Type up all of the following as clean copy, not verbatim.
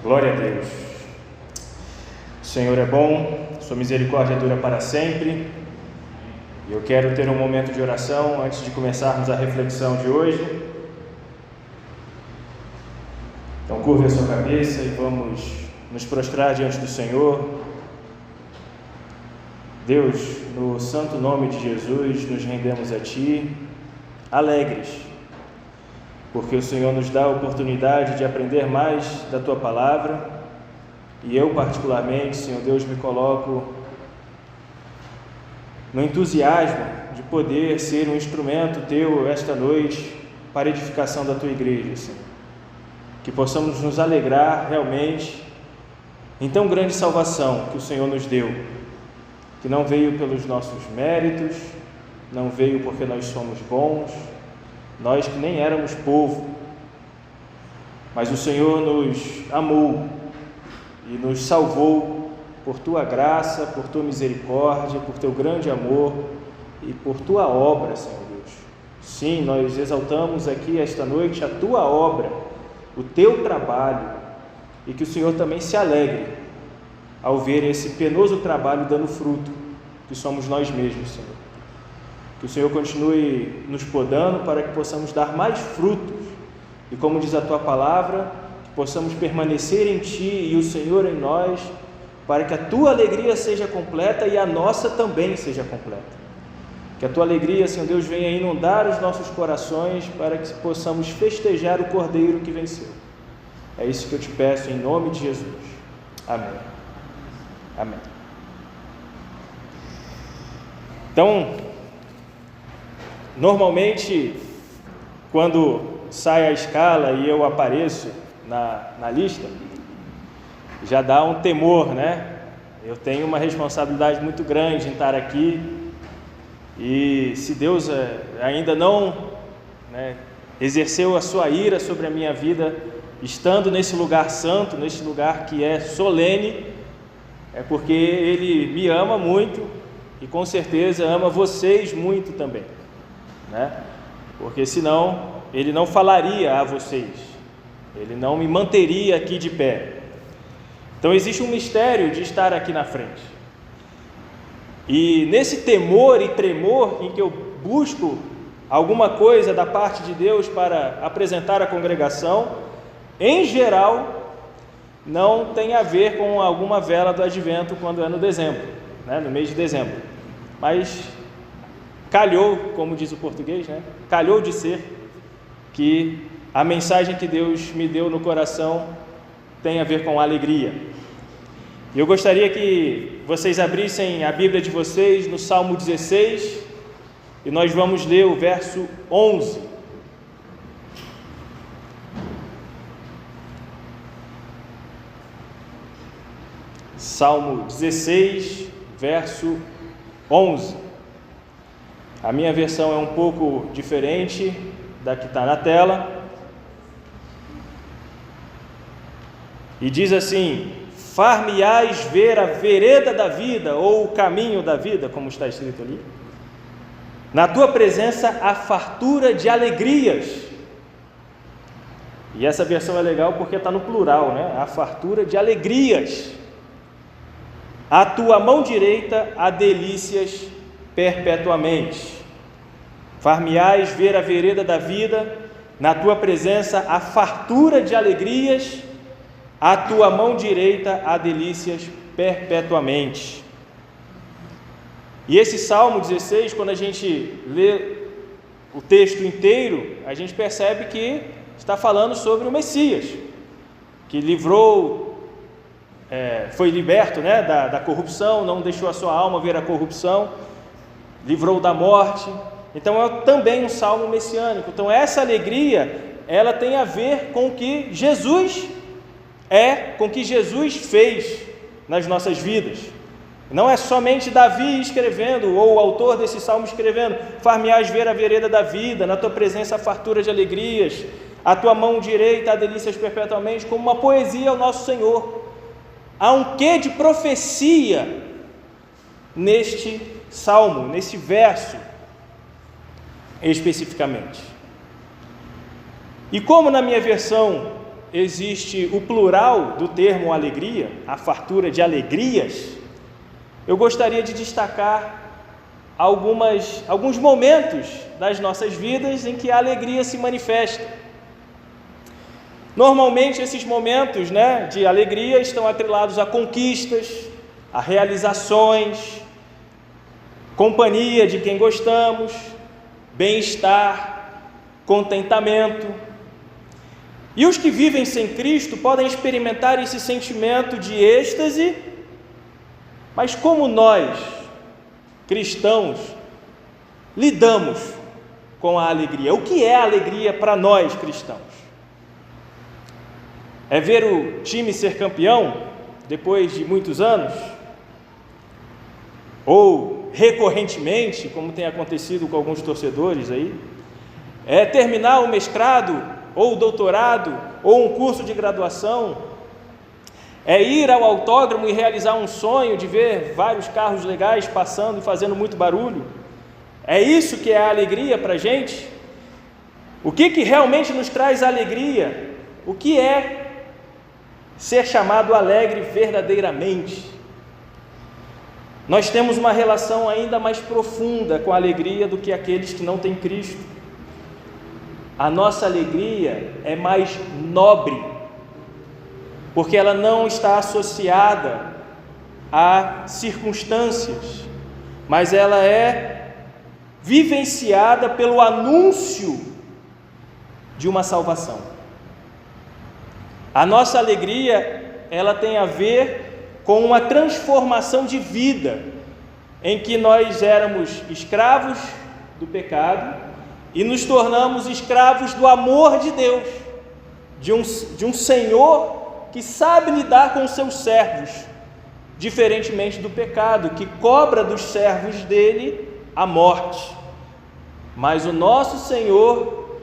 Glória a Deus. O Senhor é bom, sua misericórdia dura para sempre. E eu quero ter um momento de oração antes de começarmos a reflexão de hoje. Então curve a sua cabeça e vamos nos prostrar diante do Senhor. Deus, no santo nome de Jesus, nos rendemos a Ti, alegres, porque o Senhor nos dá a oportunidade de aprender mais da Tua Palavra, e eu particularmente, Senhor Deus, me coloco no entusiasmo de poder ser um instrumento Teu esta noite para a edificação da Tua Igreja, Senhor. Que possamos nos alegrar realmente em tão grande salvação que o Senhor nos deu, que não veio pelos nossos méritos, não veio porque nós somos bons, nós que nem éramos povo, mas o Senhor nos amou e nos salvou por Tua graça, por Tua misericórdia, por Teu grande amor e por Tua obra, Senhor Deus. Sim, nós exaltamos aqui esta noite a Tua obra, o Teu trabalho, e que o Senhor também se alegre ao ver esse penoso trabalho dando fruto, que somos nós mesmos, Senhor. Que o Senhor continue nos podando para que possamos dar mais frutos e, como diz a Tua Palavra, que possamos permanecer em Ti e o Senhor em nós, para que a Tua alegria seja completa e a nossa também seja completa. Que a Tua alegria, Senhor Deus, venha inundar os nossos corações para que possamos festejar o Cordeiro que venceu. É isso que eu te peço em nome de Jesus. Amém. Amém. Então, normalmente, quando sai a escala e eu apareço na lista, já dá um temor, né? Eu tenho uma responsabilidade muito grande em estar aqui, e se Deus ainda não, exerceu a sua ira sobre a minha vida, estando nesse lugar santo, nesse lugar que é solene, é porque Ele me ama muito e com certeza ama vocês muito também, né? Porque senão Ele não falaria a vocês, Ele não me manteria aqui de pé. Então existe um mistério de estar aqui na frente, e nesse temor e tremor em que eu busco alguma coisa da parte de Deus para apresentar à congregação, em geral não tem a ver com alguma vela do advento quando é no dezembro, no mês de dezembro, mas calhou, como diz o português, calhou de ser que a mensagem que Deus me deu no coração tem a ver com alegria. E eu gostaria que vocês abrissem a Bíblia de vocês no Salmo 16, e nós vamos ler o verso 11. Salmo 16, verso 11. A minha versão é um pouco diferente da que está na tela, e diz assim: far-me-ás ver a vereda da vida, ou o caminho da vida, como está escrito ali. Na tua presença há fartura de alegrias. E essa versão é legal porque está no plural, a fartura de alegrias. À tua mão direita há delícias perpetuamente. Far-me-ás ver a vereda da vida, na tua presença há fartura de alegrias, à tua mão direita há delícias perpetuamente. E esse Salmo 16, quando a gente lê o texto inteiro, a gente percebe que está falando sobre o Messias, que foi liberto da corrupção, não deixou a sua alma ver a corrupção, livrou da morte. Então é também um salmo messiânico. Então essa alegria, ela tem a ver com o que Jesus com o que Jesus fez nas nossas vidas. Não é somente Davi escrevendo, ou o autor desse salmo escrevendo: far-me-ás ver a vereda da vida, na tua presença a fartura de alegrias, à tua mão direita há delícias perpetuamente, como uma poesia ao nosso Senhor. Há um quê de profecia neste salmo, nesse verso especificamente. E como na minha versão existe o plural do termo alegria, a fartura de alegrias, eu gostaria de destacar alguns momentos das nossas vidas em que a alegria se manifesta. Normalmente esses momentos, de alegria estão atrelados a conquistas, a realizações, companhia de quem gostamos, bem-estar, contentamento. E os que vivem sem Cristo podem experimentar esse sentimento de êxtase, mas como nós, cristãos, lidamos com a alegria? O que é a alegria para nós, cristãos? É ver o time ser campeão depois de muitos anos? Ou recorrentemente, como tem acontecido com alguns torcedores aí? É terminar o mestrado, ou o doutorado, ou um curso de graduação? É ir ao autódromo e realizar um sonho de ver vários carros legais passando e fazendo muito barulho? É isso que é a alegria para a gente? O que realmente nos traz alegria? O que é ser chamado alegre verdadeiramente? Nós temos uma relação ainda mais profunda com a alegria do que aqueles que não têm Cristo. A nossa alegria é mais nobre, porque ela não está associada a circunstâncias, mas ela é vivenciada pelo anúncio de uma salvação. A nossa alegria, ela tem a ver com uma transformação de vida, em que nós éramos escravos do pecado e nos tornamos escravos do amor de Deus, de um Senhor que sabe lidar com os seus servos, diferentemente do pecado, que cobra dos servos dele a morte. Mas o nosso Senhor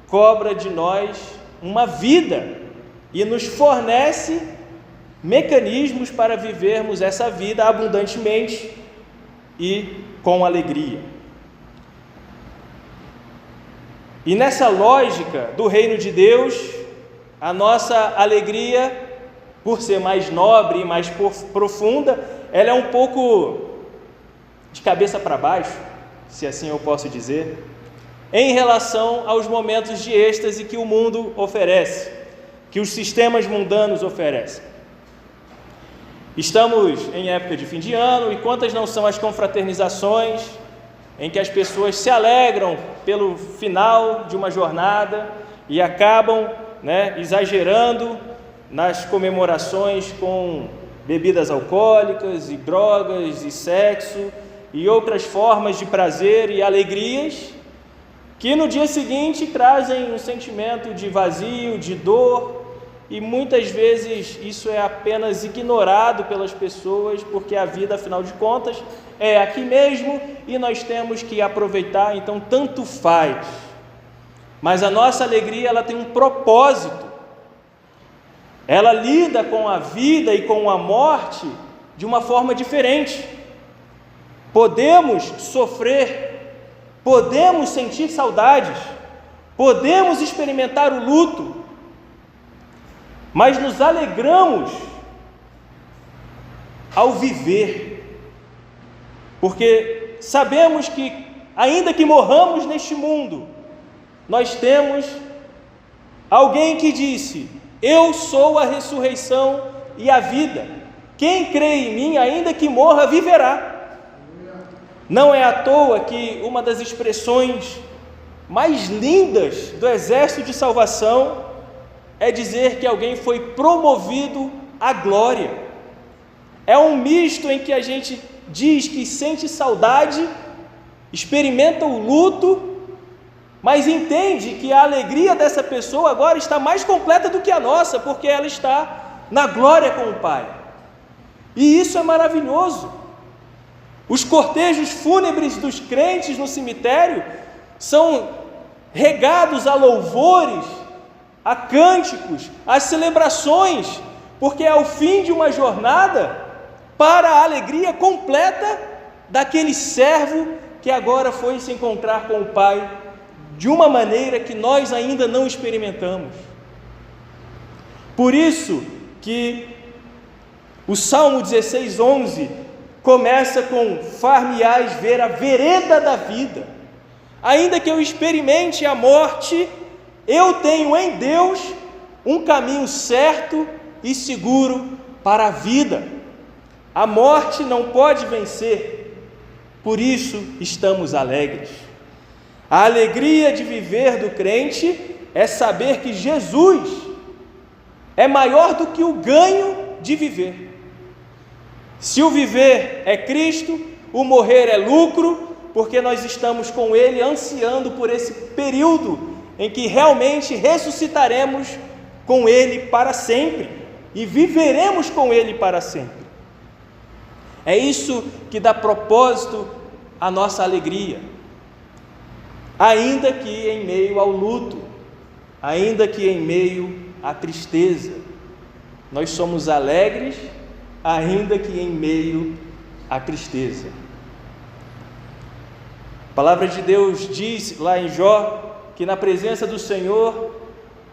cobra de nós uma vida e nos fornece mecanismos para vivermos essa vida abundantemente e com alegria. E nessa lógica do reino de Deus, a nossa alegria, por ser mais nobre e mais profunda, ela é um pouco de cabeça para baixo, se assim eu posso dizer, em relação aos momentos de êxtase que o mundo oferece, que os sistemas mundanos oferecem. Estamos em época de fim de ano, e quantas não são as confraternizações em que as pessoas se alegram pelo final de uma jornada e acabam exagerando nas comemorações com bebidas alcoólicas e drogas e sexo e outras formas de prazer e alegrias que no dia seguinte trazem um sentimento de vazio, de dor, e muitas vezes isso é apenas ignorado pelas pessoas, porque a vida, afinal de contas, é aqui mesmo e nós temos que aproveitar, então tanto faz. Mas a nossa alegria, ela tem um propósito. Ela lida com a vida e com a morte de uma forma diferente. Podemos sofrer, podemos sentir saudades, podemos experimentar o luto, mas nos alegramos ao viver, porque sabemos que, ainda que morramos neste mundo, nós temos alguém que disse: eu sou a ressurreição e a vida, quem crê em mim, ainda que morra, viverá. Não é à toa que uma das expressões mais lindas do exército de salvação é dizer que alguém foi promovido à glória. É um misto em que a gente diz que sente saudade, experimenta o luto, mas entende que a alegria dessa pessoa agora está mais completa do que a nossa, porque ela está na glória com o Pai. E isso é maravilhoso. Os cortejos fúnebres dos crentes no cemitério são regados a louvores, a cânticos, a celebrações, porque é o fim de uma jornada para a alegria completa daquele servo que agora foi se encontrar com o Pai de uma maneira que nós ainda não experimentamos. Por isso que o Salmo 16:11 começa com: far-me-ás ver a vereda da vida. Ainda que eu experimente a morte, eu tenho em Deus um caminho certo e seguro para a vida. A morte não pode vencer, por isso estamos alegres. A alegria de viver do crente é saber que Jesus é maior do que o ganho de viver. Se o viver é Cristo, o morrer é lucro, porque nós estamos com Ele ansiando por esse período em que realmente ressuscitaremos com Ele para sempre e viveremos com Ele para sempre. É isso que dá propósito à nossa alegria, ainda que em meio ao luto, ainda que em meio à tristeza, nós somos alegres, ainda que em meio à tristeza. A palavra de Deus diz lá em Jó que na presença do Senhor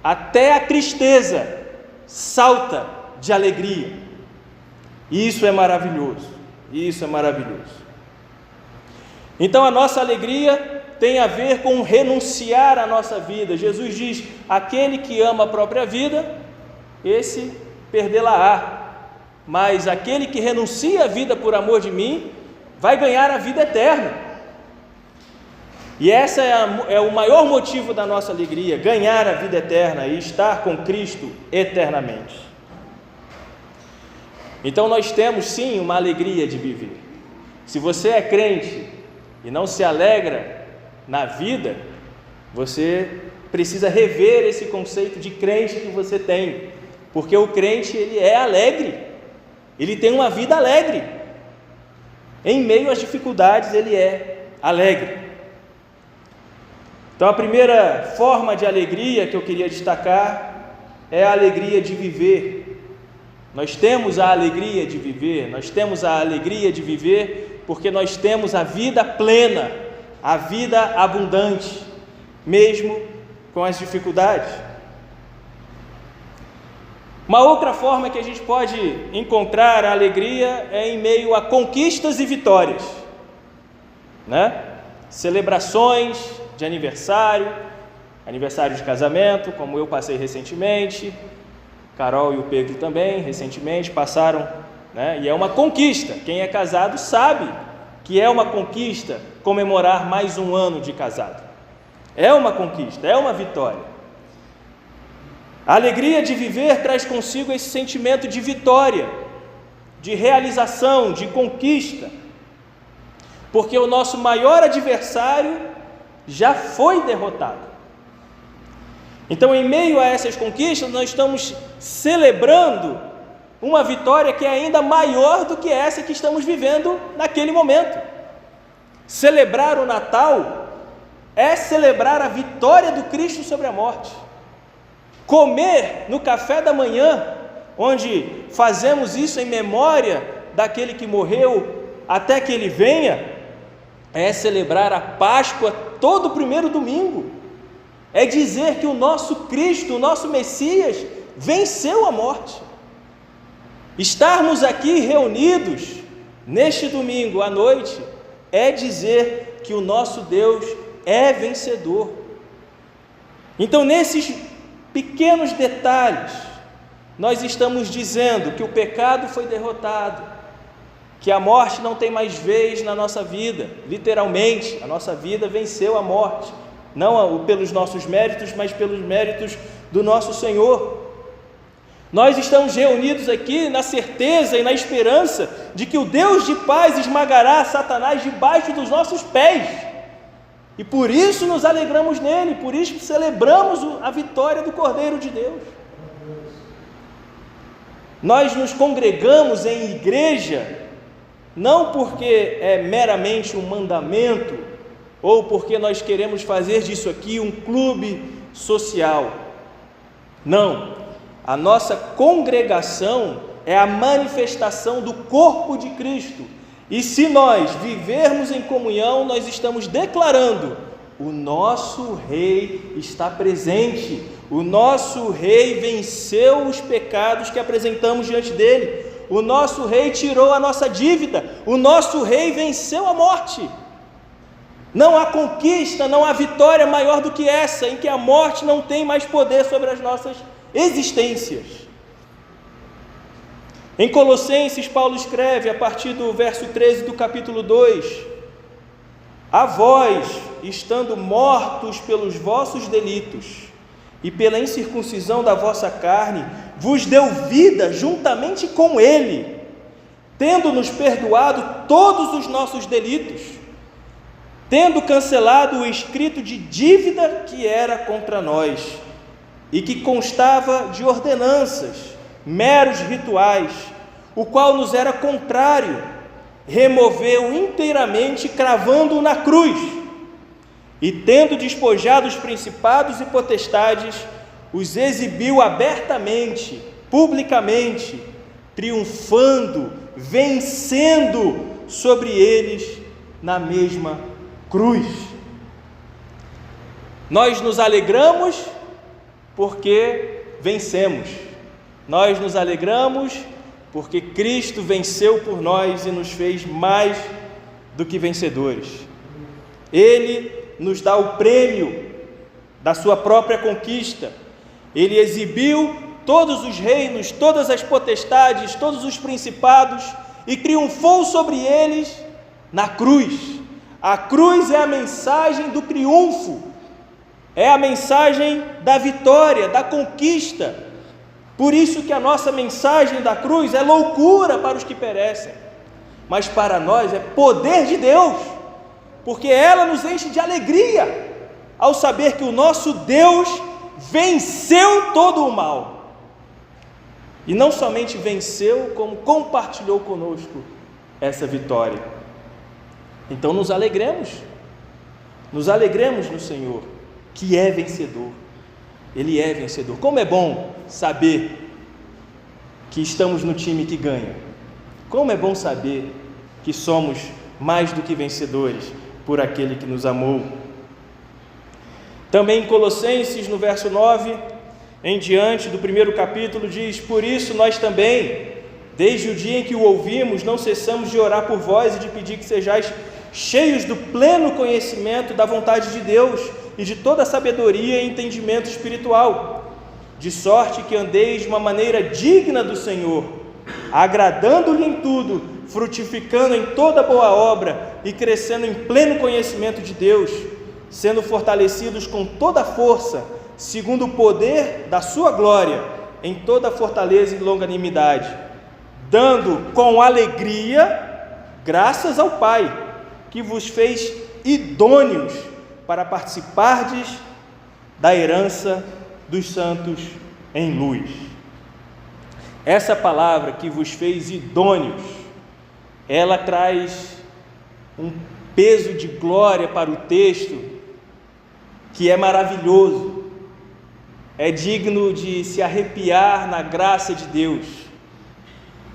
até a tristeza salta de alegria. Isso é maravilhoso, isso é maravilhoso. Então a nossa alegria tem a ver com renunciar à nossa vida. Jesus diz: aquele que ama a própria vida, esse perdê-la-á, mas aquele que renuncia à vida por amor de mim, vai ganhar a vida eterna. E essa é o maior motivo da nossa alegria, ganhar a vida eterna e estar com Cristo eternamente. Então nós temos sim uma alegria de viver. Se você é crente e não se alegra na vida, você precisa rever esse conceito de crente que você tem, porque o crente, ele é alegre, ele tem uma vida alegre, em meio às dificuldades ele é alegre. Então a primeira forma de alegria que eu queria destacar é a alegria de viver. Nós temos a alegria de viver, porque nós temos a vida plena, a vida abundante, mesmo com as dificuldades. Uma outra forma que a gente pode encontrar a alegria é em meio a conquistas e vitórias, né? Celebrações de aniversário de casamento, como eu passei recentemente, Carol e o Pedro também recentemente passaram, né? E é uma conquista. Quem é casado sabe que é uma conquista comemorar mais um ano de casado. É uma conquista, é uma vitória. A alegria de viver traz consigo esse sentimento de vitória, de realização, de conquista, porque o nosso maior adversário já foi derrotado. Então, em meio a essas conquistas, nós estamos celebrando uma vitória que é ainda maior do que essa que estamos vivendo naquele momento. Celebrar o Natal é celebrar a vitória do Cristo sobre a morte. Comer no café da manhã, onde fazemos isso em memória daquele que morreu até que ele venha, é celebrar a Páscoa todo primeiro domingo, é dizer que o nosso Cristo, o nosso Messias, venceu a morte. Estarmos aqui reunidos neste domingo à noite é dizer que o nosso Deus é vencedor. Então, nesses pequenos detalhes, nós estamos dizendo que o pecado foi derrotado, que a morte não tem mais vez na nossa vida. Literalmente, a nossa vida venceu a morte, não pelos nossos méritos, mas pelos méritos do nosso Senhor. Nós estamos reunidos aqui na certeza e na esperança de que o Deus de paz esmagará Satanás debaixo dos nossos pés, e por isso nos alegramos nele, por isso celebramos a vitória do Cordeiro de Deus. Nós nos congregamos em igreja não porque é meramente um mandamento, ou porque nós queremos fazer disso aqui um clube social. Não, a nossa congregação é a manifestação do corpo de Cristo, e se nós vivermos em comunhão, nós estamos declarando o nosso Rei está presente, o nosso Rei venceu os pecados que apresentamos diante dele, o nosso Rei tirou a nossa dívida, o nosso Rei venceu a morte. Não há conquista, não há vitória maior do que essa, em que a morte não tem mais poder sobre as nossas existências. Em Colossenses, Paulo escreve, a partir do verso 13 do capítulo 2: a vós, estando mortos pelos vossos delitos e pela incircuncisão da vossa carne, vos deu vida juntamente com ele, tendo-nos perdoado todos os nossos delitos, tendo cancelado o escrito de dívida que era contra nós, e que constava de ordenanças, meros rituais, o qual nos era contrário, removeu inteiramente, cravando-o na cruz, e tendo despojado os principados e potestades, os exibiu abertamente, publicamente, triunfando, vencendo sobre eles na mesma cruz. Nós nos alegramos porque vencemos, nós nos alegramos porque Cristo venceu por nós e nos fez mais do que vencedores. Ele nos dá o prêmio da sua própria conquista. Ele exibiu todos os reinos, todas as potestades, todos os principados e triunfou sobre eles na cruz. A cruz é a mensagem do triunfo, é a mensagem da vitória, da conquista. Por isso que a nossa mensagem da cruz é loucura para os que perecem, mas para nós é poder de Deus, porque ela nos enche de alegria ao saber que o nosso Deus venceu todo o mal, e não somente venceu, como compartilhou conosco essa vitória. Então nos alegremos no Senhor, que é vencedor. Ele é vencedor. Como é bom saber que estamos no time que ganha. Como é bom saber que somos mais do que vencedores por aquele que nos amou. Também em Colossenses, no verso 9 em diante do primeiro capítulo, diz: por isso nós também, desde o dia em que o ouvimos, não cessamos de orar por vós e de pedir que sejais cheios do pleno conhecimento da vontade de Deus e de toda a sabedoria e entendimento espiritual, de sorte que andeis de uma maneira digna do Senhor, agradando-lhe em tudo, frutificando em toda boa obra e crescendo em pleno conhecimento de Deus, sendo fortalecidos com toda a força, segundo o poder da sua glória, em toda a fortaleza e longanimidade, dando com alegria graças ao Pai, que vos fez idôneos para participardes da herança dos santos em luz. Essa palavra, que vos fez idôneos, ela traz um peso de glória para o texto que é maravilhoso, é digno de se arrepiar na graça de Deus.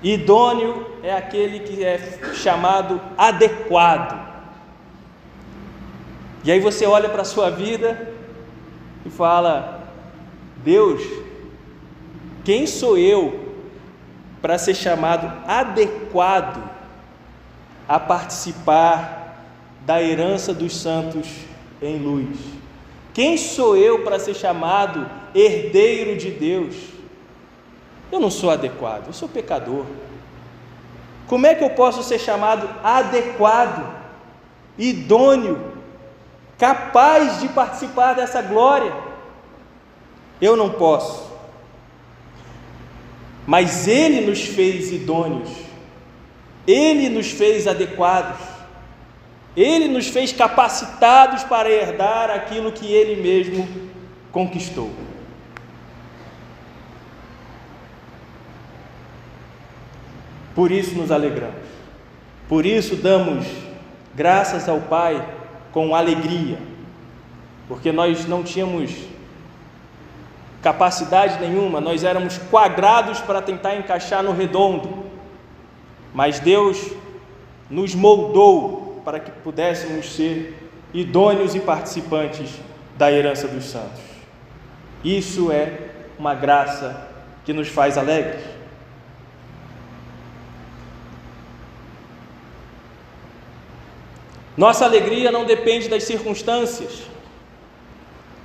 Idôneo é aquele que é chamado adequado. E aí você olha para a sua vida e fala: Deus, quem sou eu para ser chamado adequado a participar da herança dos santos em luz? Quem sou eu para ser chamado herdeiro de Deus? Eu não sou adequado, eu sou pecador. Como é que eu posso ser chamado adequado, idôneo, capaz de participar dessa glória? Eu não posso. Mas Ele nos fez idôneos, Ele nos fez adequados, Ele nos fez capacitados para herdar aquilo que Ele mesmo conquistou. Por isso nos alegramos, por isso damos graças ao Pai com alegria, porque nós não tínhamos capacidade nenhuma, nós éramos quadrados para tentar encaixar no redondo, mas Deus nos moldou para que pudéssemos ser idôneos e participantes da herança dos santos. Isso é uma graça que nos faz alegres. Nossa alegria não depende das circunstâncias.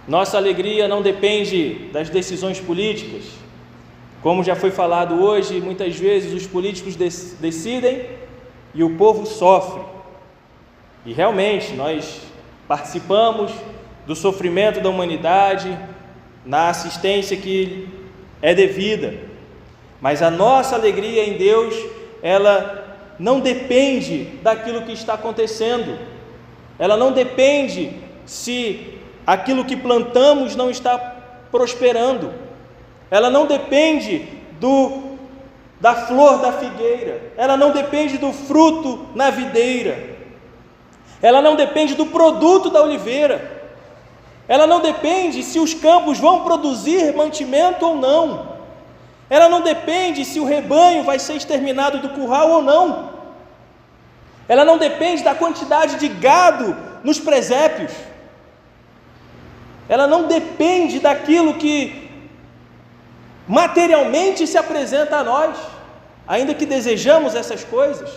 Nossa alegria não depende das decisões políticas. Como já foi falado hoje, muitas vezes os políticos decidem e o povo sofre. E realmente nós participamos do sofrimento da humanidade na assistência que é devida. Mas a nossa alegria em Deus, ela não depende daquilo que está acontecendo. Ela não depende se aquilo que plantamos não está prosperando. Ela não depende da flor da figueira. Ela não depende do fruto na videira. Ela não depende do produto da oliveira. Ela não depende se os campos vão produzir mantimento ou não. Ela não depende se o rebanho vai ser exterminado do curral ou não. Ela não depende da quantidade de gado nos presépios. Ela não depende daquilo que materialmente se apresenta a nós, ainda que desejamos essas coisas.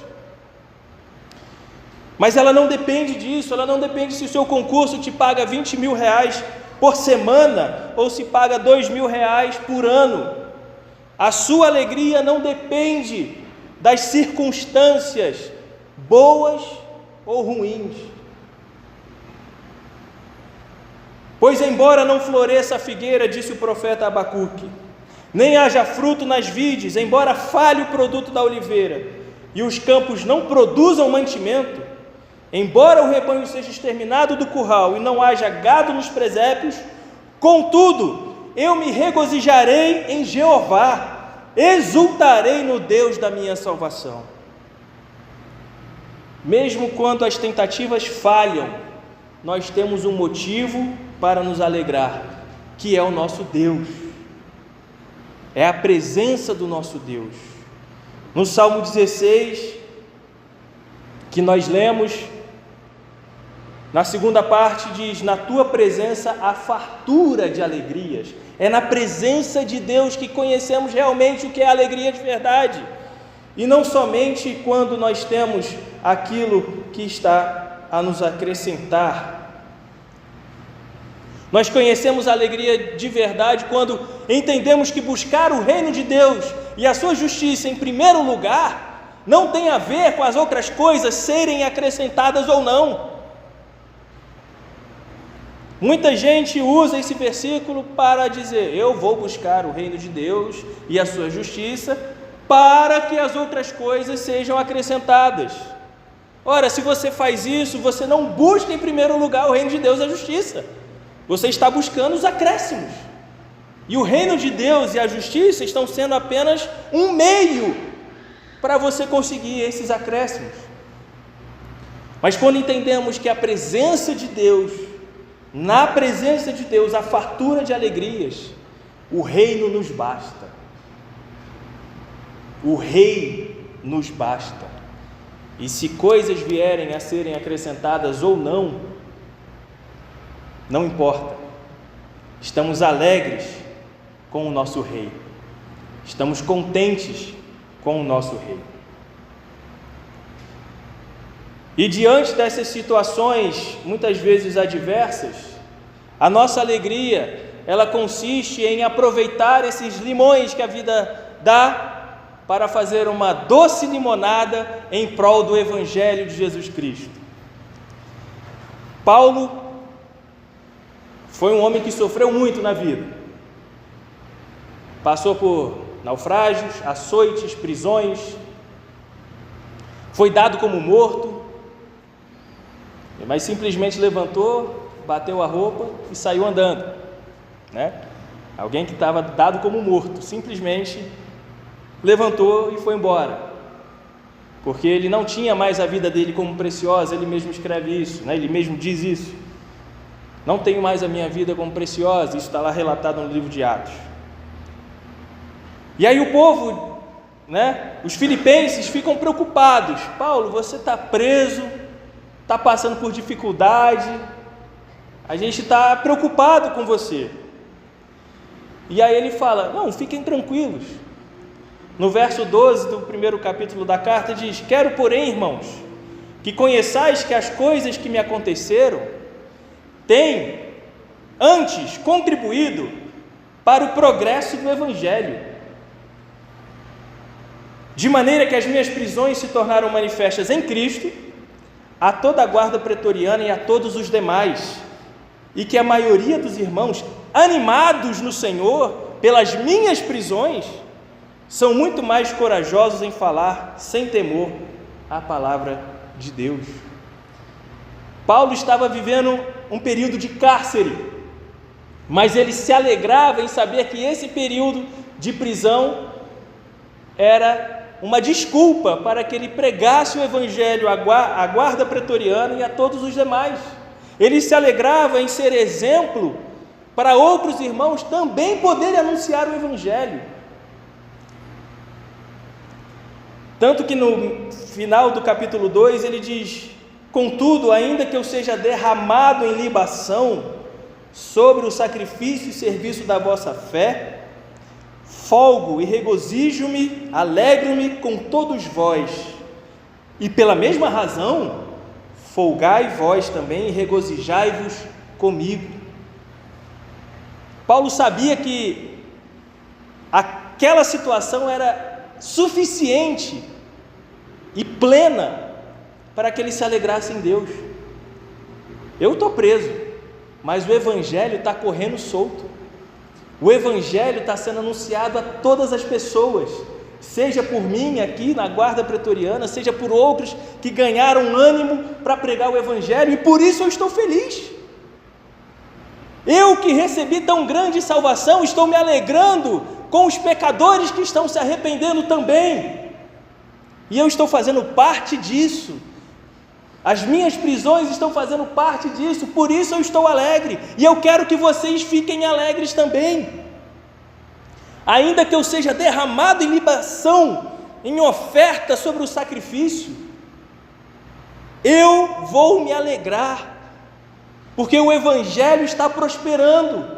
Mas ela não depende disso, ela não depende se o seu concurso te paga 20 mil reais por semana ou se paga 2 mil reais por ano. A sua alegria não depende das circunstâncias boas ou ruins. Pois embora não floresça a figueira, disse o profeta Abacuque, nem haja fruto nas vides, embora falhe o produto da oliveira, e os campos não produzam mantimento, embora o rebanho seja exterminado do curral e não haja gado nos presépios, contudo, eu me regozijarei em Jeová, exultarei no Deus da minha salvação. Mesmo quando as tentativas falham, nós temos um motivo para nos alegrar, que é o nosso Deus, é a presença do nosso Deus. No Salmo 16, que nós lemos, na segunda parte diz: na tua presença há fartura de alegrias. É na presença de Deus que conhecemos realmente o que é alegria de verdade, e não somente quando nós temos aquilo que está a nos acrescentar. Nós conhecemos a alegria de verdade quando entendemos que buscar o reino de Deus e a sua justiça em primeiro lugar não tem a ver com as outras coisas serem acrescentadas ou não. Muita gente usa esse versículo para dizer: eu vou buscar o reino de Deus e a sua justiça para que as outras coisas sejam acrescentadas. Ora, se você faz isso, você não busca em primeiro lugar o reino de Deus e a justiça. Você está buscando os acréscimos. E o reino de Deus e a justiça estão sendo apenas um meio para você conseguir esses acréscimos. Mas quando entendemos que a presença de Deus, na presença de Deus, a fartura de alegrias, o reino nos basta. O rei nos basta. E se coisas vierem a serem acrescentadas ou não, não importa. Estamos alegres com o nosso rei. Estamos contentes com o nosso rei. E diante dessas situações, muitas vezes adversas, a nossa alegria, ela consiste em aproveitar esses limões que a vida dá para fazer uma doce limonada em prol do Evangelho de Jesus Cristo. Paulo foi um homem que sofreu muito na vida. Passou por naufrágios, açoites, prisões, foi dado como morto, mas simplesmente levantou, bateu a roupa e saiu andando, né? Alguém que estava dado como morto, simplesmente levantou e foi embora, porque ele não tinha mais a vida dele como preciosa. Ele mesmo escreve isso, né? Ele mesmo diz isso: não tenho mais a minha vida como preciosa. Isso está lá relatado no livro de Atos. E aí o povo, né, os filipenses ficam preocupados: Paulo, você está preso, está passando por dificuldade, a gente está preocupado com você. E aí ele fala: não, fiquem tranquilos. No verso 12 do primeiro capítulo da carta diz: quero, porém, irmãos, que conheçais que as coisas que me aconteceram têm antes contribuído para o progresso do Evangelho, de maneira que as minhas prisões se tornaram manifestas em Cristo a toda a guarda pretoriana e a todos os demais, e que a maioria dos irmãos, animados no Senhor pelas minhas prisões, são muito mais corajosos em falar sem temor a palavra de Deus. Paulo estava vivendo um período de cárcere, mas ele se alegrava em saber que esse período de prisão era uma desculpa para que ele pregasse o Evangelho à guarda pretoriana e a todos os demais. Ele se alegrava em ser exemplo para outros irmãos também poderem anunciar o Evangelho. Tanto que no final do capítulo 2 ele diz: contudo, ainda que eu seja derramado em libação sobre o sacrifício e serviço da vossa fé, folgo e regozijo-me, alegro-me com todos vós, e pela mesma razão, folgai vós também e regozijai-vos comigo. Paulo sabia que aquela situação era suficiente e plena para que ele se alegrasse em Deus. Eu estou preso, mas o Evangelho está correndo solto. O Evangelho está sendo anunciado a todas as pessoas, seja por mim aqui na guarda pretoriana, seja por outros que ganharam ânimo para pregar o Evangelho, e por isso eu estou feliz. Eu que recebi tão grande salvação, estou me alegrando com os pecadores que estão se arrependendo também, e eu estou fazendo parte disso. As minhas prisões estão fazendo parte disso, por isso eu estou alegre, e eu quero que vocês fiquem alegres também. Ainda que eu seja derramado em libação, em oferta sobre o sacrifício, eu vou me alegrar, porque o Evangelho está prosperando.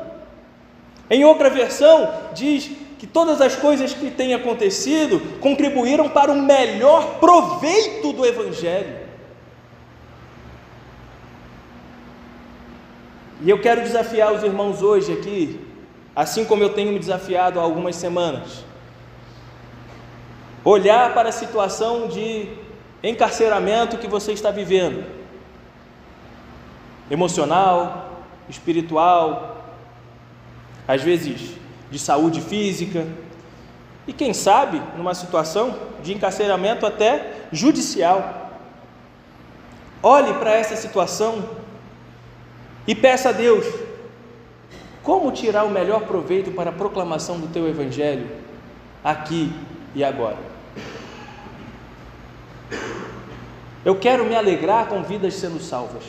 Em outra versão diz que todas as coisas que têm acontecido contribuíram para o melhor proveito do Evangelho. E eu quero desafiar os irmãos hoje aqui, assim como eu tenho me desafiado há algumas semanas, olhar para a situação de encarceramento que você está vivendo, emocional, espiritual, às vezes de saúde física, e quem sabe numa situação de encarceramento até judicial. Olhe para essa situação e peça a Deus como tirar o melhor proveito para a proclamação do teu Evangelho aqui e agora. Eu quero me alegrar com vidas sendo salvas.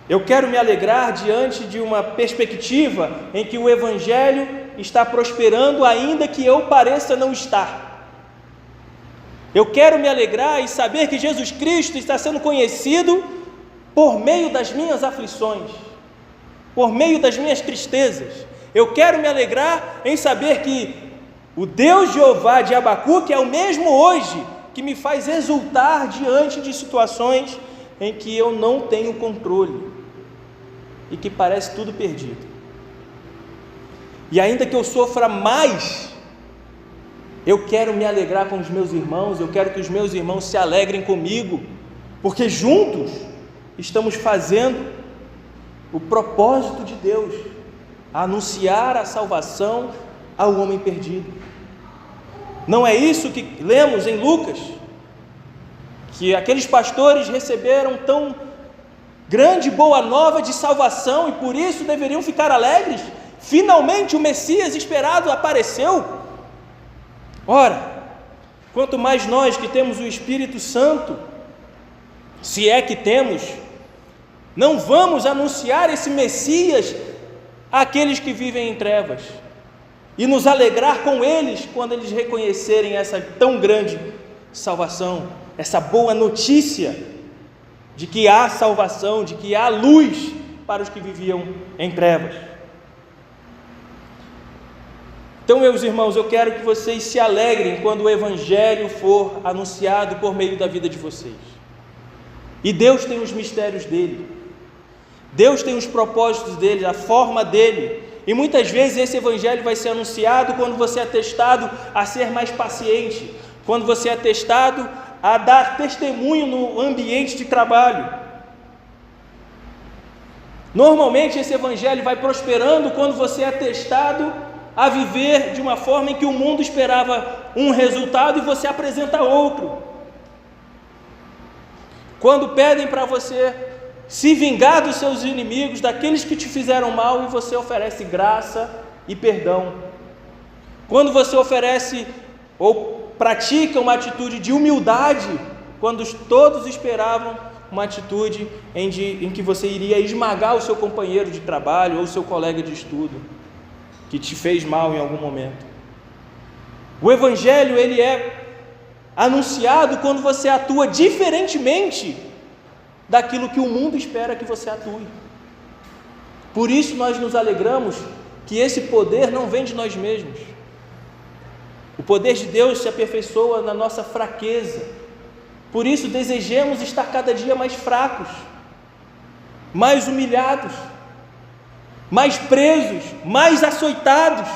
Eu quero me alegrar diante de uma perspectiva em que o Evangelho está prosperando, ainda que eu pareça não estar. Eu quero me alegrar em saber que Jesus Cristo está sendo conhecido por meio das minhas aflições, por meio das minhas tristezas. Eu quero me alegrar em saber que o Deus Jeová de Abacuque é o mesmo hoje, que me faz exultar diante de situações em que eu não tenho controle e que parece tudo perdido. E ainda que eu sofra mais, eu quero me alegrar com os meus irmãos, eu quero que os meus irmãos se alegrem comigo, porque juntos estamos fazendo o propósito de Deus, anunciar a salvação ao homem perdido. Não é isso que lemos em Lucas, que aqueles pastores receberam tão grande boa nova de salvação e por isso deveriam ficar alegres? Finalmente o Messias esperado apareceu. Ora, quanto mais nós que temos o Espírito Santo, se é que temos, não vamos anunciar esse Messias àqueles que vivem em trevas e nos alegrar com eles quando eles reconhecerem essa tão grande salvação, essa boa notícia de que há salvação, de que há luz para os que viviam em trevas. Então, meus irmãos, eu quero que vocês se alegrem quando o Evangelho for anunciado por meio da vida de vocês. E Deus tem os mistérios dele, Deus tem os propósitos dele, a forma dele, e muitas vezes esse Evangelho vai ser anunciado quando você é testado a ser mais paciente, quando você é testado a dar testemunho no ambiente de trabalho. Normalmente esse Evangelho vai prosperando quando você é testado a viver de uma forma em que o mundo esperava um resultado e você apresenta outro. Quando pedem para você se vingar dos seus inimigos, daqueles que te fizeram mal, e você oferece graça e perdão. Quando você oferece ou pratica uma atitude de humildade, quando todos esperavam uma atitude em que você iria esmagar o seu companheiro de trabalho ou o seu colega de estudo, que te fez mal em algum momento. O Evangelho, ele é anunciado quando você atua diferentemente daquilo que o mundo espera que você atue. Por isso nós nos alegramos que esse poder não vem de nós mesmos. O poder de Deus se aperfeiçoa na nossa fraqueza. Por isso desejemos estar cada dia mais fracos, mais humilhados, mais presos, mais açoitados,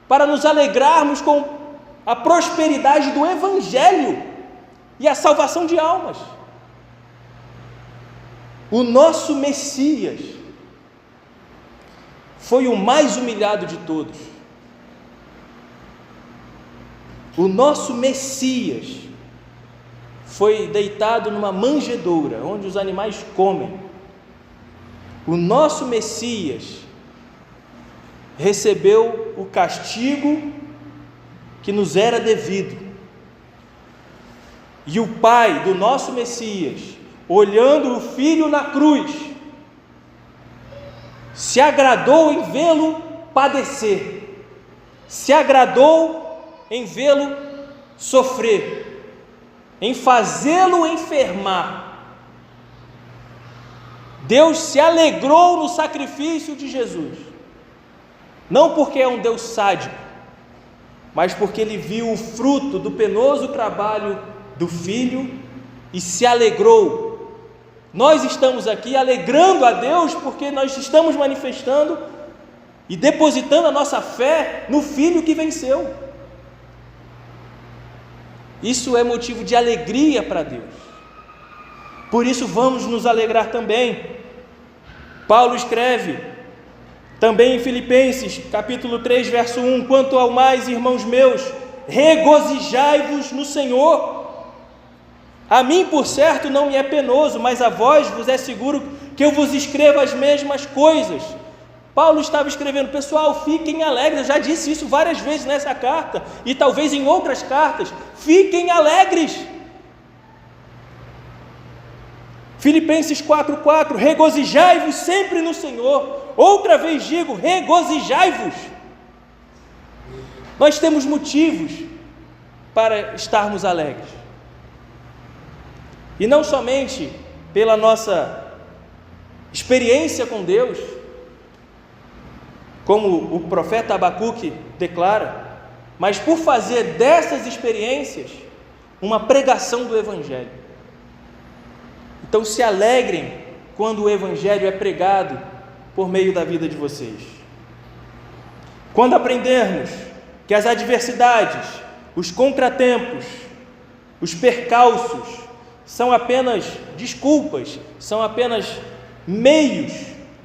para nos alegrarmos com a prosperidade do Evangelho e a salvação de almas. O nosso Messias foi o mais humilhado de todos. O nosso Messias foi deitado numa manjedoura, onde os animais comem. O nosso Messias recebeu o castigo que nos era devido. E o Pai do nosso Messias, olhando o Filho na cruz, se agradou em vê-lo padecer, se agradou em vê-lo sofrer, em fazê-lo enfermar. Deus se alegrou no sacrifício de Jesus, não porque é um Deus sádico, mas porque Ele viu o fruto do penoso trabalho do Filho e se alegrou. Nós estamos aqui alegrando a Deus porque nós estamos manifestando e depositando a nossa fé no Filho que venceu. Isso é motivo de alegria para Deus. Por isso vamos nos alegrar também. Paulo escreve também em Filipenses, capítulo 3, verso 1: quanto ao mais, irmãos meus, regozijai-vos no Senhor. A mim, por certo, não me é penoso, mas a vós vos é seguro que eu vos escreva as mesmas coisas. Paulo estava escrevendo: pessoal, fiquem alegres. Eu já disse isso várias vezes nessa carta e talvez em outras cartas. Fiquem alegres. Filipenses 4,4: regozijai-vos sempre no Senhor. Outra vez digo, regozijai-vos. Nós temos motivos para estarmos alegres. E não somente pela nossa experiência com Deus, como o profeta Abacuque declara, mas por fazer dessas experiências uma pregação do Evangelho. Então se alegrem quando o Evangelho é pregado por meio da vida de vocês. Quando aprendermos que as adversidades, os contratempos, os percalços são apenas desculpas, são apenas meios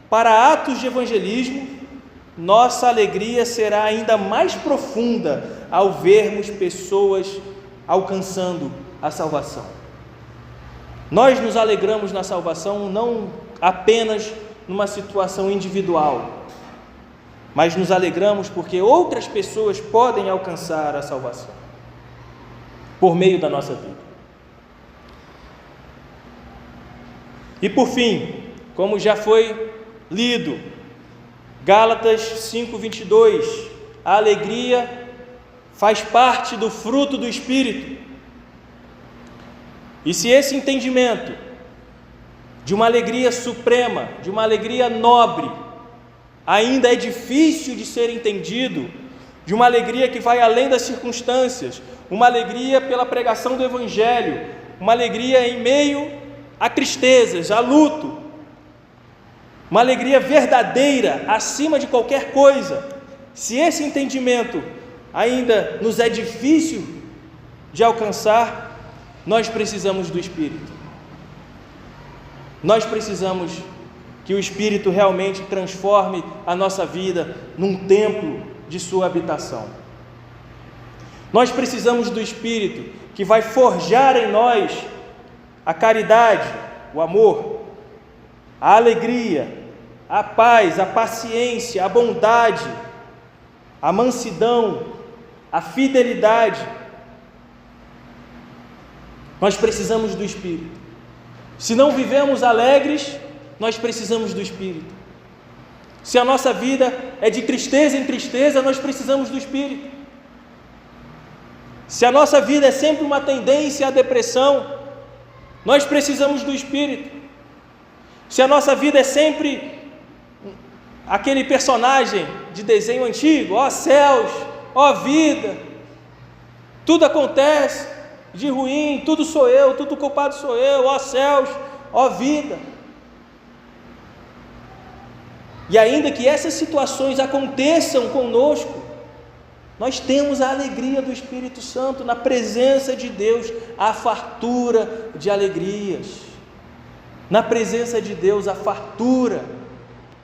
para atos de evangelismo, nossa alegria será ainda mais profunda ao vermos pessoas alcançando a salvação. Nós nos alegramos na salvação não apenas numa situação individual, mas nos alegramos porque outras pessoas podem alcançar a salvação por meio da nossa vida. E por fim, como já foi lido, Gálatas 5:22, a alegria faz parte do fruto do Espírito. E se esse entendimento de uma alegria suprema, de uma alegria nobre, ainda é difícil de ser entendido, de uma alegria que vai além das circunstâncias, uma alegria pela pregação do Evangelho, uma alegria em meio a tristezas, a luto, uma alegria verdadeira acima de qualquer coisa. Se esse entendimento ainda nos é difícil de alcançar, nós precisamos do Espírito. Nós precisamos que o Espírito realmente transforme a nossa vida num templo de sua habitação. Nós precisamos do Espírito que vai forjar em nós a caridade, o amor, a alegria, a paz, a paciência, a bondade, a mansidão, a fidelidade. Nós precisamos do Espírito. Se não vivemos alegres, nós precisamos do Espírito. Se a nossa vida é de tristeza em tristeza, nós precisamos do Espírito. Se a nossa vida é sempre uma tendência à depressão, nós precisamos do Espírito. Se a nossa vida é sempre aquele personagem de desenho antigo, ó céus, ó vida, tudo acontece de ruim, tudo sou eu, tudo culpado sou eu, ó céus, ó vida. E ainda que essas situações aconteçam conosco, nós temos a alegria do Espírito Santo, na presença de Deus, a fartura de alegrias. Na presença de Deus, a fartura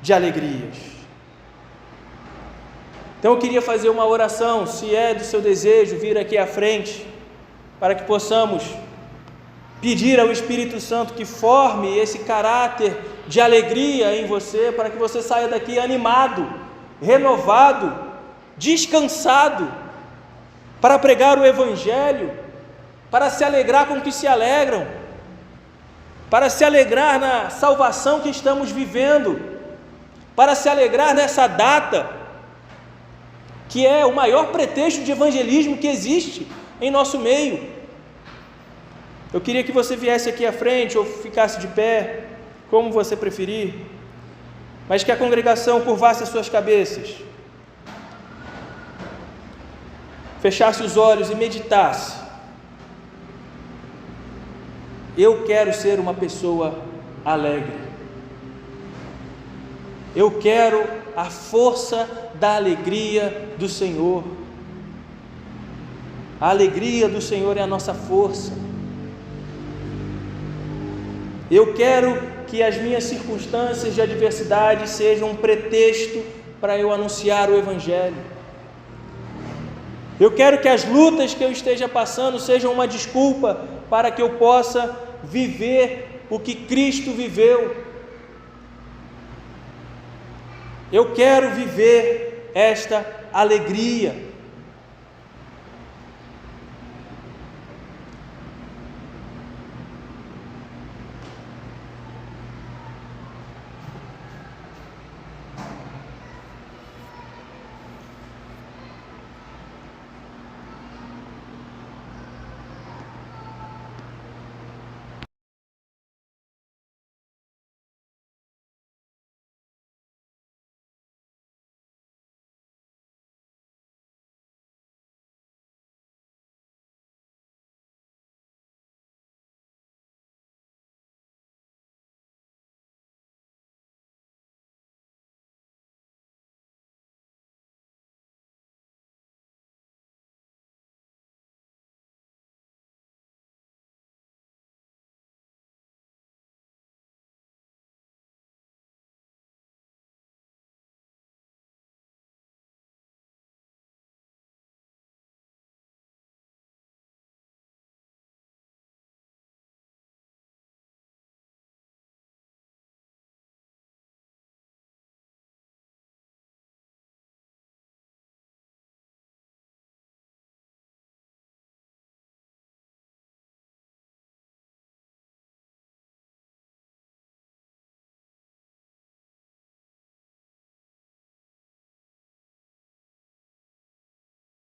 de alegrias. Então eu queria fazer uma oração, se é do seu desejo, vir aqui à frente, para que possamos pedir ao Espírito Santo que forme esse caráter de alegria em você, para que você saia daqui animado, renovado, descansado, para pregar o Evangelho, para se alegrar com o que se alegram, para se alegrar na salvação que estamos vivendo, para se alegrar nessa data, que é o maior pretexto de evangelismo que existe em nosso meio. Eu queria que você viesse aqui à frente, ou ficasse de pé, como você preferir, mas que a congregação curvasse as suas cabeças, fechasse os olhos e meditasse. Eu quero ser uma pessoa alegre. Eu quero a força da alegria do Senhor. A alegria do Senhor é a nossa força. Eu quero que as minhas circunstâncias de adversidade sejam um pretexto para eu anunciar o Evangelho. Eu quero que as lutas que eu esteja passando sejam uma desculpa para que eu possa viver o que Cristo viveu. Eu quero viver esta alegria.